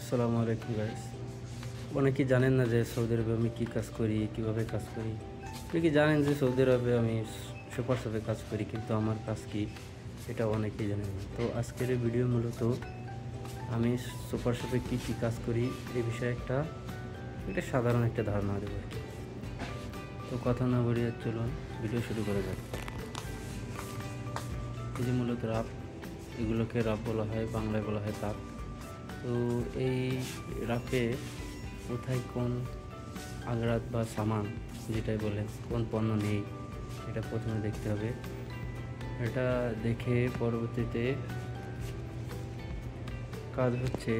আসসালামু আলাইকুম গাইস। অনেকেই জানেন না যে সৌদি আরবে আমি কী কাজ করি, কীভাবে কাজ করি। অনেকেই জানেন যে সৌদি আরবে আমি সুপার শপে কাজ করি, কিন্তু আমার কাজ কি এটা অনেকেই জানেন না। তো আজকের এই ভিডিও মূলত আমি সুপার শপে কী কী কাজ করি এই বিষয়ে একটা সাধারণ একটা ধারণা দেবো আর কি। তো কথা না বাড়িয়ে চলুন ভিডিও শুরু করা যাক। এই যে মূলত রাপ, এগুলোকে রাপ বলা হয়, বাংলায় বলা হয় তাক। তো এই রাফে কোথায় কোন আগরাত বা সামান যেটাই বলেন কোন পণ্য নেই এটা প্রথমে দেখতে হবে। এটা দেখে পরবর্তীতে কাজ হচ্ছে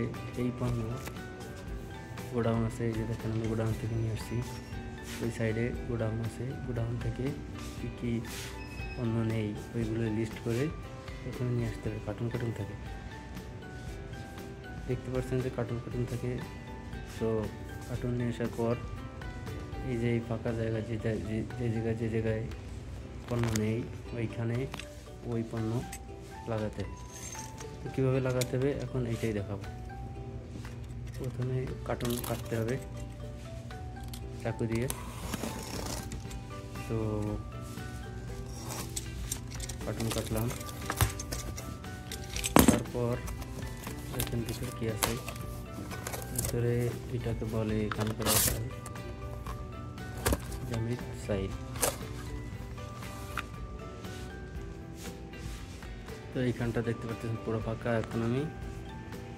এই পণ্য গোডাউন আছে, এই যে দেখেন আমি গোডাউন থেকে নিয়ে আসছি, ওই সাইডে গোডাউন আছে, গোডাউন থেকে কী কী পণ্য নেই ওইগুলো লিস্ট করে এখানে নিয়ে আসতে হবে। কার্টুন কার্টুন থাকে, দেখতে পাচ্ছেন যে কার্টুন কার্টুন থাকে। তো কার্টুন নিয়ে আসার পর এই যে এই ফাঁকা জায়গা যে জায়গায় পণ্য নেই ওইখানে ওই পণ্য লাগাতে হবে। তো কীভাবে লাগাতে হবে এখন এইটাই দেখাবো। প্রথমে কার্টুন কাটতে হবে চাকু দিয়ে। তো কার্টুন কাটলাম, তারপর দেখেন ভিতরে কী আছে। ভিতরে এটাকে বলে এখানকার জ্যামিত সাইড। তো এইখানটা দেখতে পাচ্ছেন পুরো ফাঁকা। এখন আমি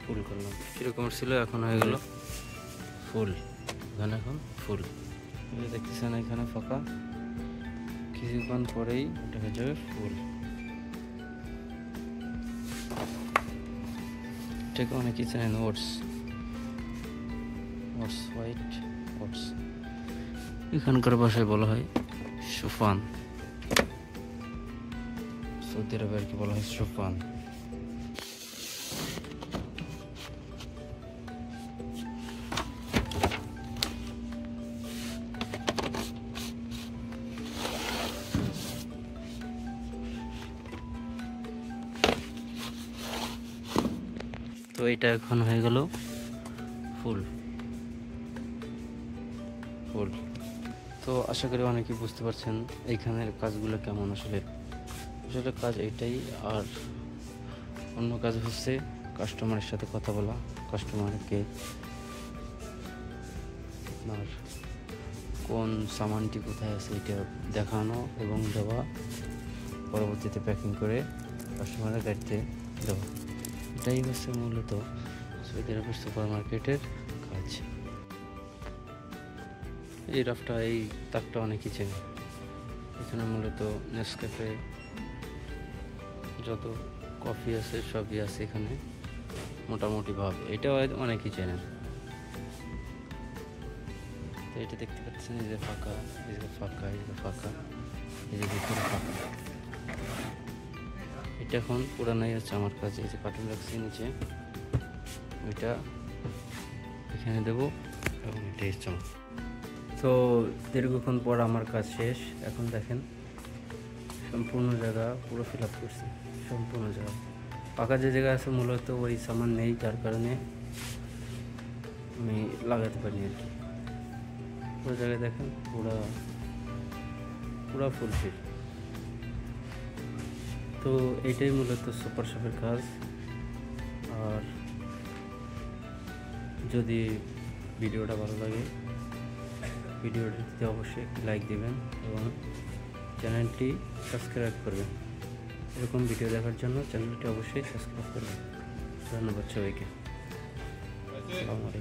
ফুল করলাম, কীরকম ছিল এখন হয়ে গেল ফুল। এখানে এখন ফুল দেখতেছেন, এখানে ফাঁকা, কিছুক্ষণ পরেই এটা হয়ে যাবে ফুল। এটাকে অনেকেই চেনেন ওটস হোয়াইট ওটস, এখানকার ভাষায় বলা হয় সুফান, সৌদি আরবে আর কি বলা হয় সুফান। তো এটা এখন হয়ে গেল ফুল। তো আশা করি অনেকেই বুঝতে পারছেন এইখানের কাজগুলো কেমন। আসলে কাজ এইটাই। আর অন্য কাজ হচ্ছে কাস্টমারের সাথে কথা বলা, কাস্টমারকে আপনার কোন সামানটি কোথায় আছে এটা দেখানো এবং দেওয়া, পরবর্তীতে প্যাকিং করে কাস্টমারের গাড়িতে দেওয়া। এটাই হচ্ছে মূলত সৌদি আরবের সুপার মার্কেটের কাজ। এই রাফটা, এই তাকটা অনেকই চেনে। এখানে মূলত নেসক্যাফে যত কফি আছে সবই আছে এখানে মোটামুটি ভাবে, এটাও অনেকেই চেনেন। তো এটা দেখতে পাচ্ছেন এই যে ফাঁকা, এই যে ফাঁকা, এই যে ফাঁকা, এই যে ভিতরে ফাঁকা। এটা এখন পুরানাই হচ্ছে আমার কাছে। এই যে কার্টুন রাখছি নিচে, ওইটা এখানে দেবো এবং এটা হচ্ছে। তো দীর্ঘক্ষণ পর আমার কাজ শেষ। এখন দেখেন সম্পূর্ণ জায়গা পুরো ফিল আপ করছি, সম্পূর্ণ জায়গা ফাঁকা। যে জায়গা আছে মূলত ওই সামান নেই, যার কারণে আমি লাগাতে পারি আর কি। পুরো জায়গায় দেখেন পুরা ফুলফিল। তো এইটাই মূলত সুপার শপের কাজ। আর যদি ভিডিওটা ভালো লাগে ভিডিওটিতে অবশ্যই একটি লাইক দেবেন এবং চ্যানেলটি সাবস্ক্রাইব করবেন। এরকম ভিডিও দেখার জন্য চ্যানেলটি অবশ্যই সাবস্ক্রাইব করবেন। ধন্যবাদ সবাইকে। আসসালামু আলাইকুম।